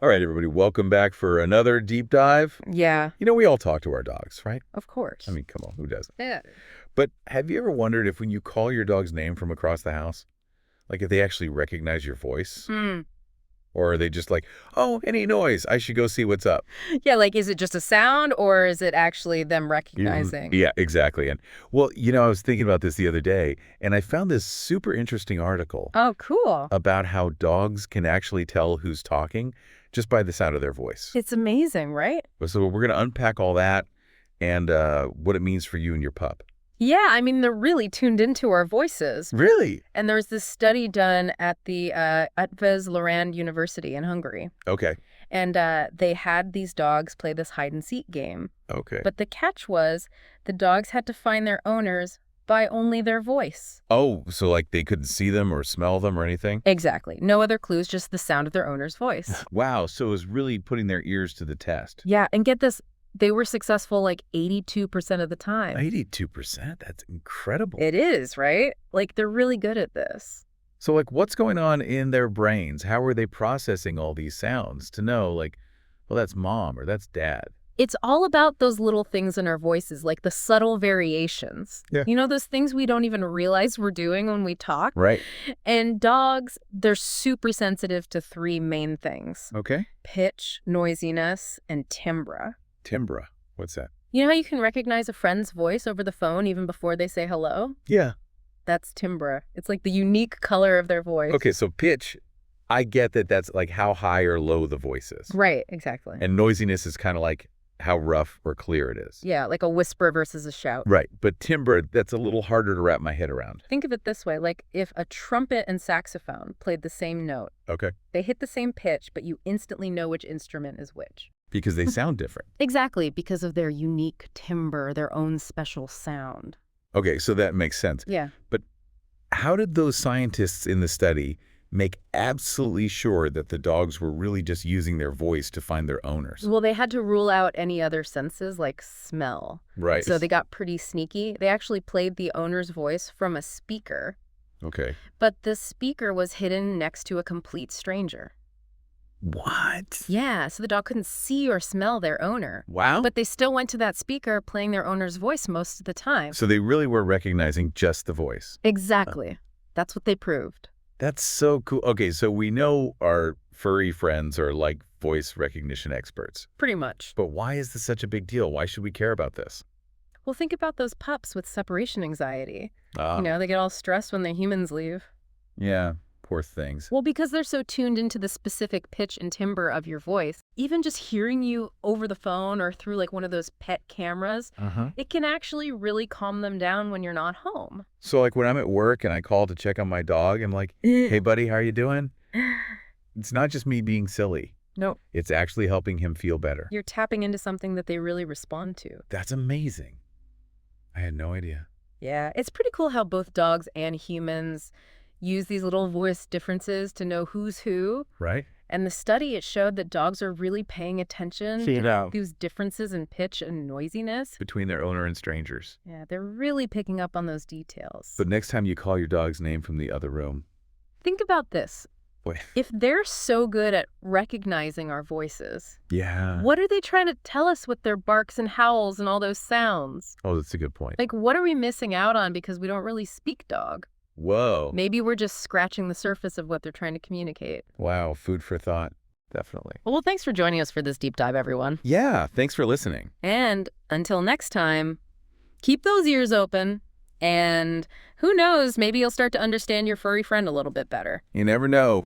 All right, everybody, welcome back for another deep dive. Yeah, We all talk to our dogs, right? of course. I mean, come on, who doesn't? Yeah. But have you ever wondered if when you call your dog's name from across the house, like if they actually recognize your voice? Or are they just like, oh, any noise, I should go see what's up? Yeah, like, is it just a sound or is it actually them recognizing? Yeah, exactly. And well, I was thinking about this the other day, and I found this super interesting article Oh, cool. about how dogs can actually tell who's talking just by the sound of their voice. It's amazing, right? So we're going to unpack all that and what it means for you and your pup. Yeah, I mean, they're really tuned into our voices. Really? And there's this study done at the Eötvös-Loránd University in Hungary. Okay. And they had these dogs play this hide-and-seek game. Okay. But the catch was the dogs had to find their owners by only their voice. Oh, so like they couldn't see them or smell them or anything? Exactly. No other clues, just the sound of their owner's voice. Wow, so it was really putting their ears to the test. Yeah, and get this, they were successful like 82% of the time. 82%? That's incredible. It is, right? Like, they're really good at this. So like what's going on in their brains? How are they processing all these sounds to know like, well, that's mom or that's dad? It's all about those little things in our voices, like the subtle variations. Yeah. You know, those things we don't even realize we're doing when we talk? Right. And dogs, they're super sensitive to three main things. Okay. Pitch, noisiness, and timbre. Timbre. What's that? You know how you can recognize a friend's voice over the phone even before they say hello? Yeah. That's timbre. It's like the unique color of their voice. Okay, so pitch, I get that that's like how high or low the voice is. Right, exactly. And noisiness is kind of like how rough or clear it is. Yeah, like a whisper versus a shout. Right, but timbre, that's a little harder to wrap my head around. Think of it this way, like if a trumpet and saxophone played the same note, Okay. they hit the same pitch, but you instantly know which instrument is which. Because they sound different. Exactly, because of their unique timbre, their own special sound. Okay, so that makes sense. Yeah. But how did those scientists in the study make absolutely sure that the dogs were really just using their voice to find their owners? Well, they had to rule out any other senses like smell. Right. So they got pretty sneaky. They actually played the owner's voice from a speaker, Okay. but the speaker was hidden next to a complete stranger. What? Yeah, so the dog couldn't see or smell their owner. Wow. But they still went to that speaker playing their owner's voice most of the time. So they really were recognizing just the voice. Exactly. That's what they proved. That's so cool. Okay, so we know our furry friends are like voice recognition experts. Pretty much. But why is this such a big deal? Why should we care about this? Well, think about those pups with separation anxiety. Ah, They get all stressed when the humans leave. yeah, poor things. Well, because they're so tuned into the specific pitch and timbre of your voice, even just hearing you over the phone or through like one of those pet cameras, it can actually really calm them down when you're not home. So like when I'm at work and I call to check on my dog, I'm like, hey buddy, how are you doing? It's not just me being silly. No, It's actually helping him feel better. you're tapping into something that they really respond to. That's amazing. I had no idea. Yeah, it's pretty cool how both dogs and humans use these little voice differences to know who's who. Right? And the study, it showed that dogs are really paying attention to these differences in pitch and noisiness. Between their owner and strangers. Yeah, they're really picking up on those details. But next time you call your dog's name from the other room. Think about this. Boy. If they're so good at recognizing our voices, Yeah. what are they trying to tell us with their barks and howls and all those sounds? Oh, that's a good point. Like, what are we missing out on because we don't really speak dog? Whoa. Maybe we're just scratching the surface of what they're trying to communicate. Wow, food for thought. Definitely. Well, thanks for joining us for this deep dive, everyone. Yeah, thanks for listening. And until next time, keep those ears open. And who knows, maybe you'll start to understand your furry friend a little bit better. You never know.